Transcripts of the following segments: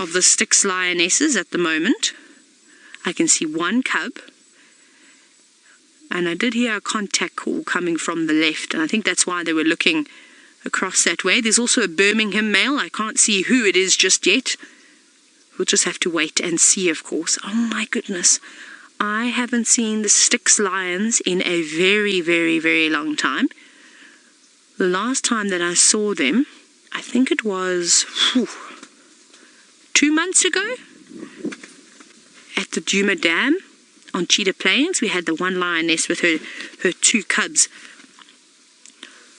of the Styx Lionesses at the moment. I can see one cub. And I did hear a contact call coming from the left, and I think that's why they were looking across that way. There's also a Birmingham male. I can't see who it is just yet. We'll just have to wait and see, of course. Oh my goodness. I haven't seen the Styx lions in a very, very, very long time. The last time that I saw them, I think it was 2 months ago at the Djuma Dam on Cheetah Plains. We had the one lioness with her 2 cubs.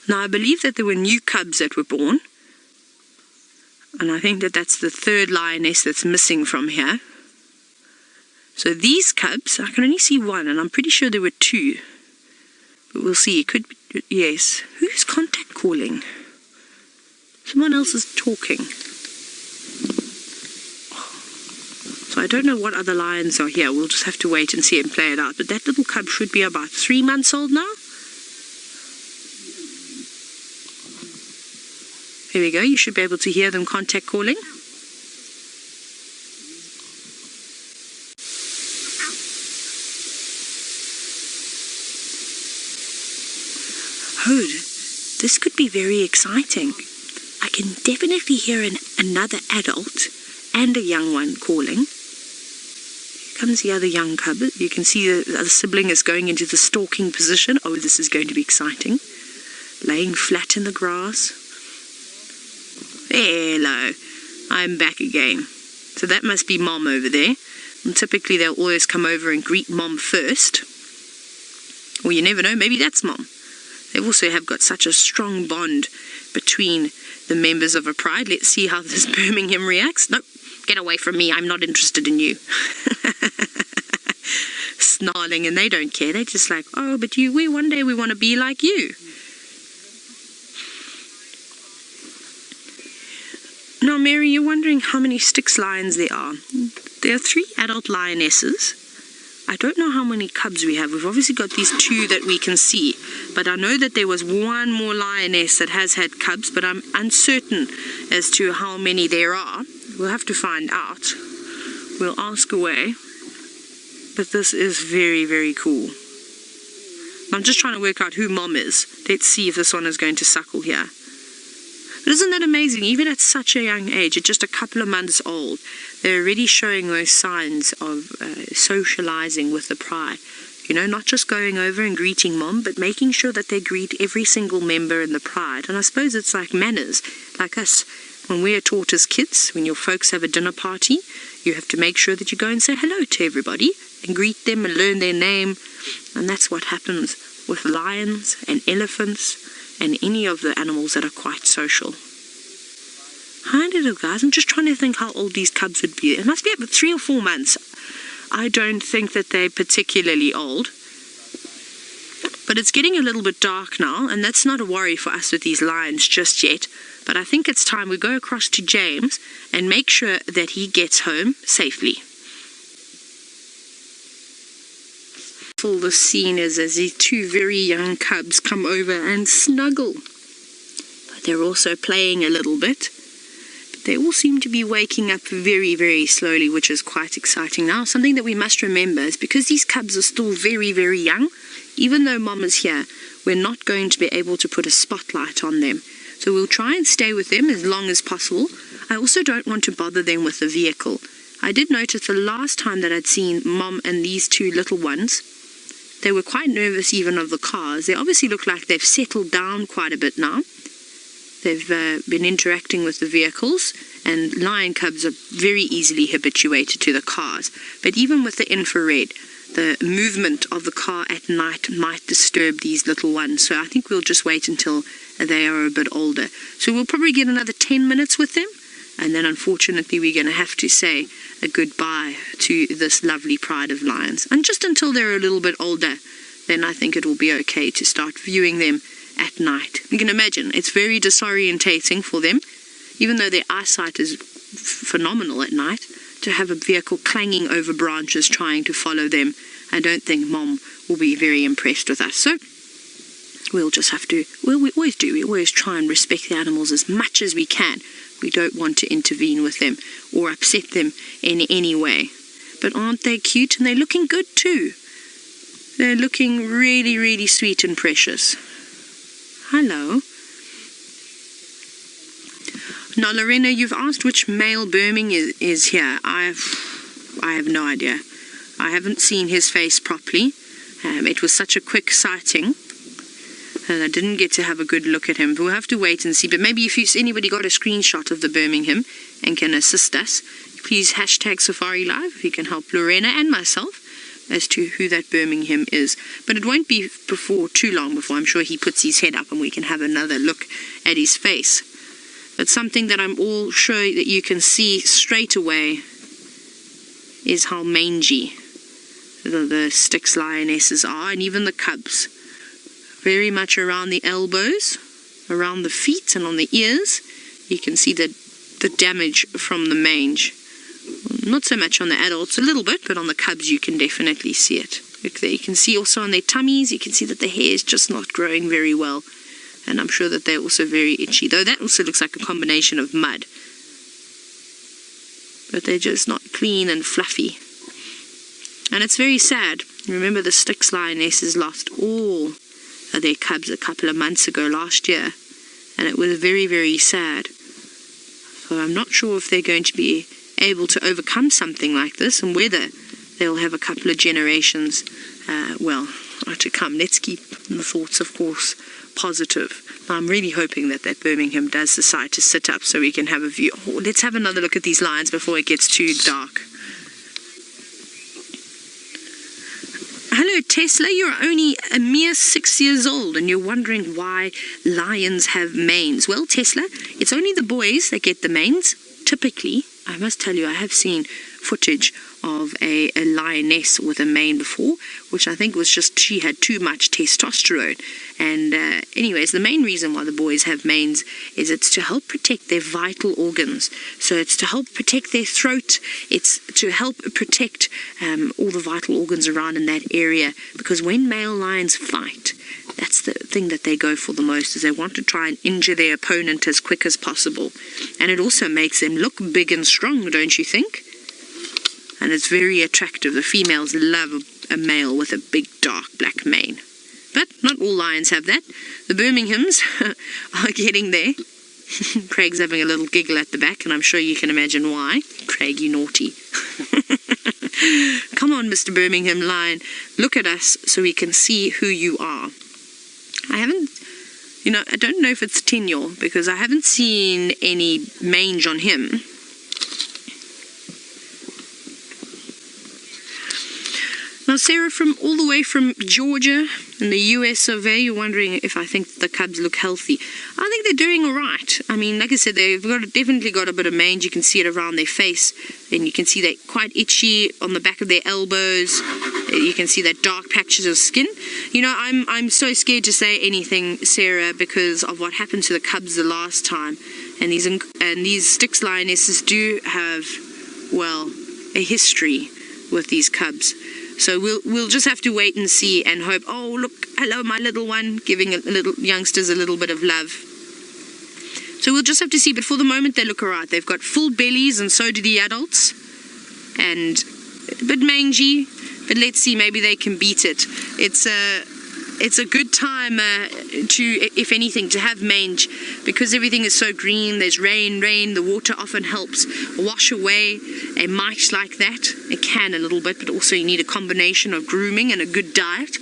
Now, I believe that there were new cubs that were born. And I think that that's the 3rd lioness that's missing from here. So these cubs, I can only see one, and I'm pretty sure there were 2. But we'll see. It could be, yes. Who's contact calling? Someone else is talking. So I don't know what other lions are here. We'll just have to wait and see and play it out. But that little cub should be about 3 months old now. Here we go. You should be able to hear them contact calling. Oh, this could be very exciting. I can definitely hear another adult and a young one calling. Here comes the other young cub. You can see the other sibling is going into the stalking position. Oh, this is going to be exciting. Laying flat in the grass. Hello, I'm back again. So that must be Mom over there. And typically they'll always come over and greet Mom first. Or you never know, maybe that's Mom. They also have got such a strong bond between the members of a pride. Let's see how this Birmingham reacts. Nope, get away from me, I'm not interested in you. Snarling, and they don't care. They're just like, oh, but one day we want to be like you. Now, Mary, you're wondering how many Styx lions there are. There are 3 adult lionesses. I don't know how many cubs we have. We've obviously got these 2 that we can see. But I know that there was one more lioness that has had cubs, but I'm uncertain as to how many there are. We'll have to find out. We'll ask away. But this is very, very cool. I'm just trying to work out who Mom is. Let's see if this one is going to suckle here. But isn't that amazing? Even at such a young age, at just a couple of months old, they're already showing those signs of socializing with the pride. You know, not just going over and greeting Mom, but making sure that they greet every single member in the pride. And I suppose it's like manners, like us. When we are taught as kids, when your folks have a dinner party, you have to make sure that you go and say hello to everybody and greet them and learn their name. And that's what happens with lions and elephants and any of the animals that are quite social. Hi, little guys. I'm just trying to think how old these cubs would be. It must be about 3 or 4 months. I don't think that they're particularly old. But it's getting a little bit dark now, and that's not a worry for us with these lions just yet. But I think it's time we go across to James and make sure that he gets home safely. All the scene is as these 2 very young cubs come over and snuggle. But they're also playing a little bit. But they all seem to be waking up very, very slowly, which is quite exciting. Now, something that we must remember is because these cubs are still very, very young, even though Mom is here, we're not going to be able to put a spotlight on them. So we'll try and stay with them as long as possible. I also don't want to bother them with the vehicle. I did notice the last time that I'd seen Mom and these 2 little ones, they were quite nervous even of the cars. They obviously look like they've settled down quite a bit now. They've been interacting with the vehicles, and lion cubs are very easily habituated to the cars. But even with the infrared, the movement of the car at night might disturb these little ones. So I think we'll just wait until they are a bit older. So we'll probably get another 10 minutes with them, and then unfortunately we're going to have to say a goodbye to this lovely pride of lions. And just until they're a little bit older, then I think it will be okay to start viewing them at night. You can imagine, it's very disorientating for them, even though their eyesight is phenomenal at night, to have a vehicle clanging over branches trying to follow them. I don't think Mom will be very impressed with us. So we'll just have to, well, we always do, we always try and respect the animals as much as we can We don't want to intervene with them or upset them in any way. But aren't they cute? And they're looking good too. They're looking really, really sweet and precious. Hello. Now, Lorena, you've asked which male Birmingham is here. I have no idea. I haven't seen his face properly. It was such a quick sighting, and I didn't get to have a good look at him. But we'll have to wait and see. But maybe if anybody got a screenshot of the Birmingham and can assist us, please hashtag Safari Live if you can help Lorena and myself as to who that Birmingham is. But it won't be before too long before I'm sure he puts his head up and we can have another look at his face. But something that I'm all sure that you can see straight away is how mangy the Styx Lionesses are, and even the cubs. Very much around the elbows, around the feet and on the ears. You can see the damage from the mange. Not so much on the adults, a little bit, but on the cubs you can definitely see it. Look there, you can see also on their tummies, you can see that the hair is just not growing very well. And I'm sure that they're also very itchy, though that also looks like a combination of mud. But they're just not clean and fluffy. And it's very sad. Remember, the Styx Lionesses lost all of their cubs a couple of months ago last year. And it was very, very sad. So I'm not sure if they're going to be able to overcome something like this and whether they'll have a couple of generations, to come. Let's keep the thoughts, of course, positive. I'm really hoping that Birmingham does decide to sit up so we can have a view. Let's have another look at these lions before it gets too dark. Hello, Tesla. You're only a mere 6 years old and you're wondering why lions have manes. Well, Tesla, it's only the boys that get the manes. Typically, I must tell you, I have seen footage of a lioness with a mane before, which I think was just she had too much testosterone. And anyways, the main reason why the boys have manes is it's to help protect their vital organs. So it's to help protect their throat. It's to help protect all the vital organs around in that area. Because when male lions fight, that's the thing that they go for the most, is they want to try and injure their opponent as quick as possible. And it also makes them look big and strong, don't you think? And it's very attractive. The females love a male with a big dark black mane. But not all lions have that. The Birminghams are getting there. Craig's having a little giggle at the back, and I'm sure you can imagine why. Craig, you naughty. Come on, Mr. Birmingham lion. Look at us so we can see who you are. I don't know if it's tenure, because I haven't seen any mange on him. Now, Sarah, from all the way from Georgia in the US of A, you're wondering if I think the cubs look healthy. I think they're doing all right. I mean, like I said, they've definitely got a bit of mange. You can see it around their face, and you can see they're quite itchy on the back of their elbows. You can see that dark patches of skin. You know, I'm so scared to say anything, Sarah, because of what happened to the cubs the last time. And these Styx Lionesses do have, well, a history with these cubs. So we'll just have to wait and see and hope. Oh, look, hello, my little one, giving little youngsters a little bit of love. So we'll just have to see. But for the moment, they look all right. They've got full bellies, and so do the adults. And a bit mangy, but let's see. Maybe they can beat it. It's a good time if anything, to have mange, because everything is so green. There's rain. The water often helps wash away a mite like that. It can a little bit, but also you need a combination of grooming and a good diet.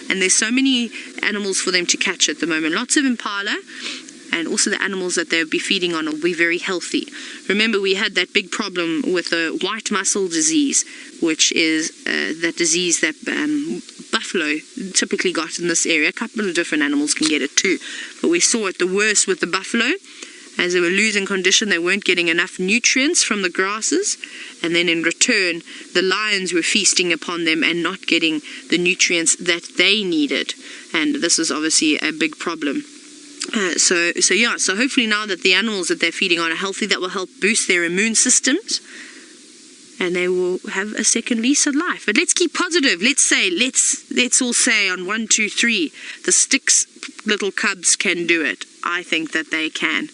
And there's so many animals for them to catch at the moment. Lots of impala, and also the animals that they'll be feeding on will be very healthy. Remember, we had that big problem with the white mussel disease, which is that disease that buffalo typically got in this area. A couple of different animals can get it too, but we saw it the worst with the buffalo. As they were losing condition, they weren't getting enough nutrients from the grasses, and then in return the lions were feasting upon them and not getting the nutrients that they needed, and this is obviously a big problem. So hopefully now that the animals that they're feeding on are healthy, that will help boost their immune systems, and they will have a second lease of life. But let's keep positive. Let's all say on 1, 2, 3, the Styx little cubs can do it. I think that they can.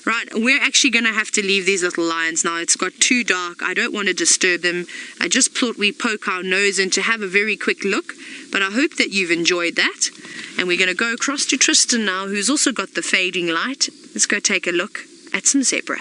Right, we're actually going to have to leave these little lions now. It's got too dark. I don't want to disturb them. I just thought we'd poke our nose in to have a very quick look, but I hope that you've enjoyed that. And we're going to go across to Tristan now, who's also got the fading light. Let's go take a look at some zebra.